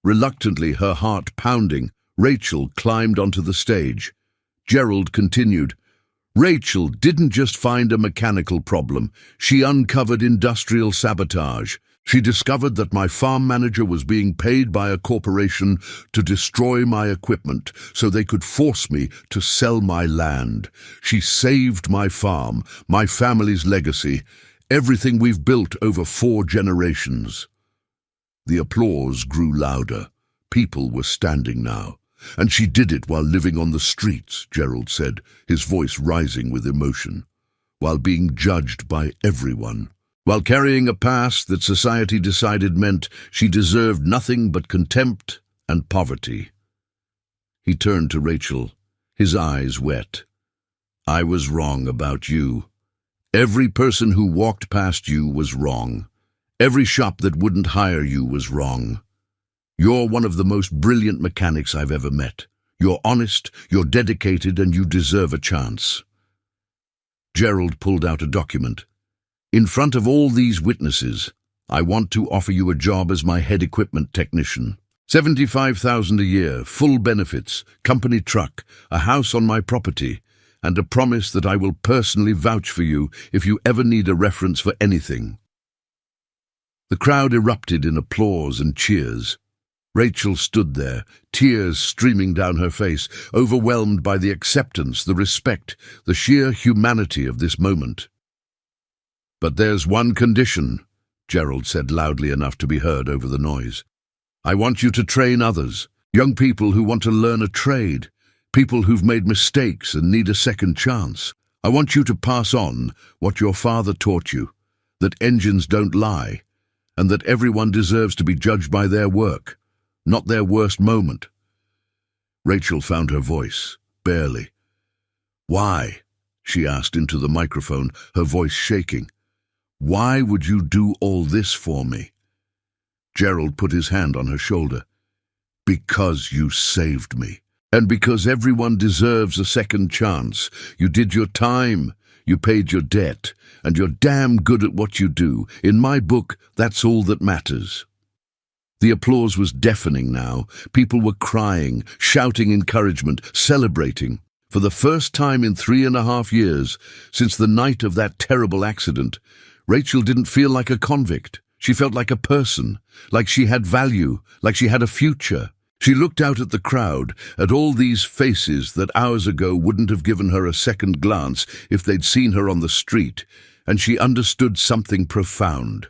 Reluctantly, her heart pounding, Rachel climbed onto the stage. Gerald continued, "Rachel didn't just find a mechanical problem. She uncovered industrial sabotage. She discovered that my farm manager was being paid by a corporation to destroy my equipment so they could force me to sell my land. She saved my farm, my family's legacy, everything we've built over 4 generations." The applause grew louder. People were standing now. "And she did it while living on the streets," Gerald said, his voice rising with emotion, "while being judged by everyone. While carrying a past that society decided meant she deserved nothing but contempt and poverty." He turned to Rachel, his eyes wet. "I was wrong about you. Every person who walked past you was wrong. Every shop that wouldn't hire you was wrong. You're one of the most brilliant mechanics I've ever met. You're honest, you're dedicated, and you deserve a chance." Gerald pulled out a document. "In front of all these witnesses, I want to offer you a job as my head equipment technician. $75,000 a year, full benefits, company truck, a house on my property, and a promise that I will personally vouch for you if you ever need a reference for anything." The crowd erupted in applause and cheers. Rachel stood there, tears streaming down her face, overwhelmed by the acceptance, the respect, the sheer humanity of this moment. "But there's one condition," Gerald said loudly enough to be heard over the noise. "I want you to train others, young people who want to learn a trade, people who've made mistakes and need a second chance. I want you to pass on what your father taught you, that engines don't lie, and that everyone deserves to be judged by their work, not their worst moment." Rachel found her voice, barely. "Why?" she asked into the microphone, her voice shaking. "Why would you do all this for me?" Gerald put his hand on her shoulder. "Because you saved me. And because everyone deserves a second chance. You did your time, you paid your debt, and you're damn good at what you do. In my book, that's all that matters." The applause was deafening now. People were crying, shouting encouragement, celebrating. For the first time in 3.5 years, since the night of that terrible accident, Rachel didn't feel like a convict. She felt like a person, like she had value, like she had a future. She looked out at the crowd, at all these faces that hours ago wouldn't have given her a second glance if they'd seen her on the street, and she understood something profound.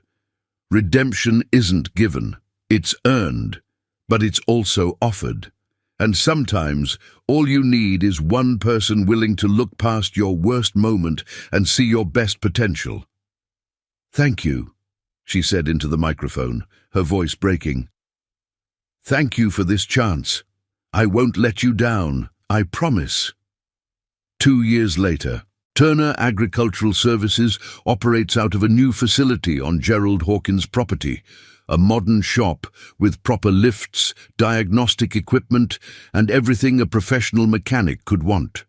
Redemption isn't given, it's earned, but it's also offered. And sometimes all you need is one person willing to look past your worst moment and see your best potential. "Thank you," she said into the microphone, her voice breaking. "Thank you for this chance. I won't let you down, I promise." 2 years later, Turner Agricultural Services operates out of a new facility on Gerald Hawkins' property, a modern shop with proper lifts, diagnostic equipment, and everything a professional mechanic could want.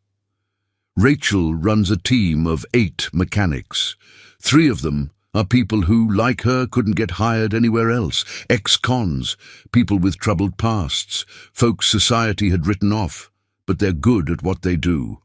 Rachel runs a team of 8 mechanics. 3 of them are people who, like her, couldn't get hired anywhere else. Ex-cons, people with troubled pasts, folks society had written off, but they're good at what they do,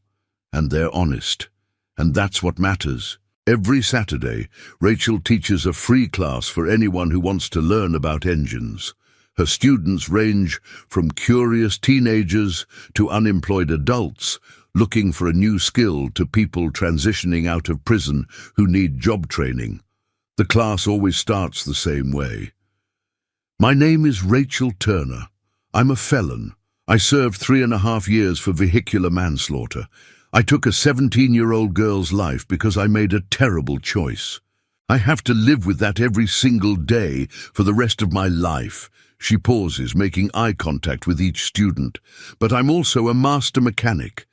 and they're honest. And that's what matters. Every Saturday, Rachel teaches a free class for anyone who wants to learn about engines. Her students range from curious teenagers to unemployed adults looking for a new skill to people transitioning out of prison who need job training. The class always starts the same way. "My name is Rachel Turner. I'm a felon. I served 3.5 years for vehicular manslaughter. I took a 17-year-old girl's life because I made a terrible choice. I have to live with that every single day for the rest of my life." She pauses, making eye contact with each student. "But I'm also a master mechanic.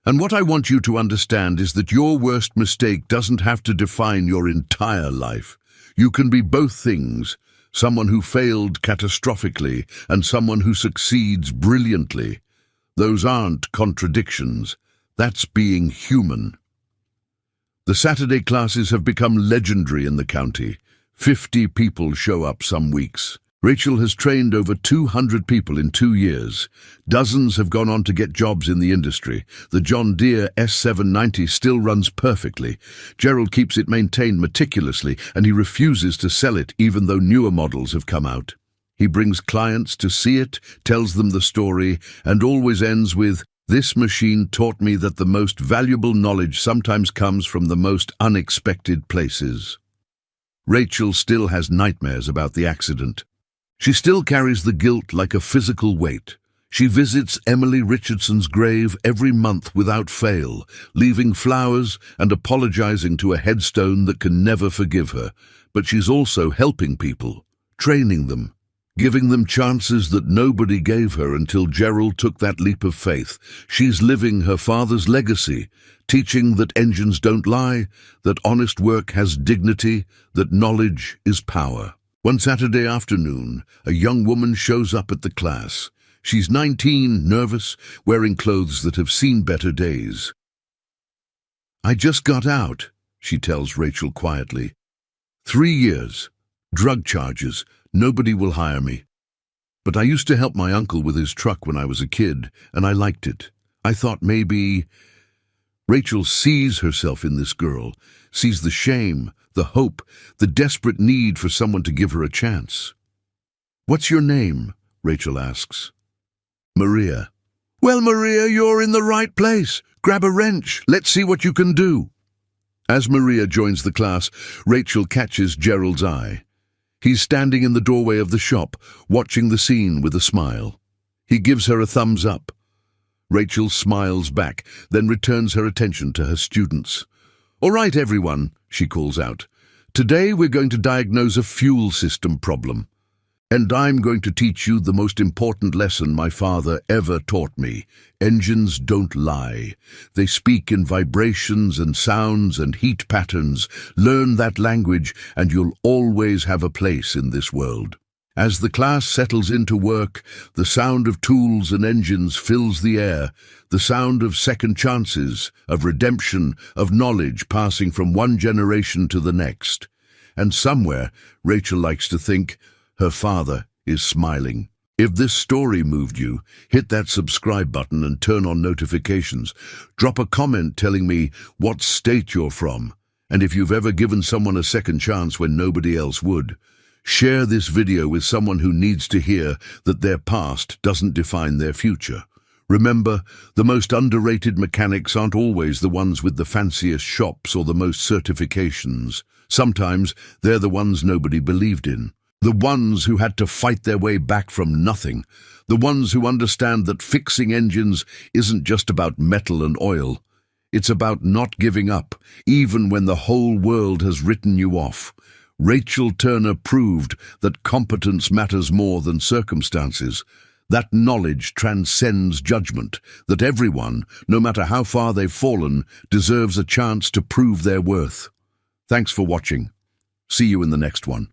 And what I want you to understand is that your worst mistake doesn't have to define your entire life. You can be both things, someone who failed catastrophically and someone who succeeds brilliantly. Those aren't contradictions. That's being human." The Saturday classes have become legendary in the county. 50 people show up some weeks. Rachel has trained over 200 people in 2 years. Dozens have gone on to get jobs in the industry. The John Deere S790 still runs perfectly. Gerald keeps it maintained meticulously, and he refuses to sell it even though newer models have come out. He brings clients to see it, tells them the story, and always ends with, "This machine taught me that the most valuable knowledge sometimes comes from the most unexpected places." Rachel still has nightmares about the accident. She still carries the guilt like a physical weight. She visits Emily Richardson's grave every month without fail, leaving flowers and apologizing to a headstone that can never forgive her. But she's also helping people, training them, giving them chances that nobody gave her until Gerald took that leap of faith. She's living her father's legacy, teaching that engines don't lie, that honest work has dignity, that knowledge is power. One Saturday afternoon, a young woman shows up at the class. She's 19, nervous, wearing clothes that have seen better days. "I just got out," she tells Rachel quietly. 3 years, drug charges, nobody will hire me. But I used to help my uncle with his truck when I was a kid, and I liked it. I thought maybe..." Rachel sees herself in this girl, sees the shame, the hope, the desperate need for someone to give her a chance. "What's your name?" Rachel asks. "Maria." "Well, Maria, you're in the right place. Grab a wrench. Let's see what you can do." As Maria joins the class, Rachel catches Gerald's eye. He's standing in the doorway of the shop, watching the scene with a smile. He gives her a thumbs up. Rachel smiles back, then returns her attention to her students. "All right, everyone," she calls out. "Today we're going to diagnose a fuel system problem. And I'm going to teach you the most important lesson my father ever taught me. Engines don't lie. They speak in vibrations and sounds and heat patterns. Learn that language and you'll always have a place in this world." As the class settles into work, the sound of tools and engines fills the air, the sound of second chances, of redemption, of knowledge passing from one generation to the next. And somewhere, Rachel likes to think, her father is smiling. If this story moved you, hit that subscribe button and turn on notifications. Drop a comment telling me what state you're from, and if you've ever given someone a second chance when nobody else would. Share this video with someone who needs to hear that their past doesn't define their future. Remember, the most underrated mechanics aren't always the ones with the fanciest shops or the most certifications. Sometimes they're the ones nobody believed in. The ones who had to fight their way back from nothing. The ones who understand that fixing engines isn't just about metal and oil. It's about not giving up, even when the whole world has written you off. Rachel Turner proved that competence matters more than circumstances. That knowledge transcends judgment, that everyone, no matter how far they've fallen, deserves a chance to prove their worth. Thanks for watching. See you in the next one.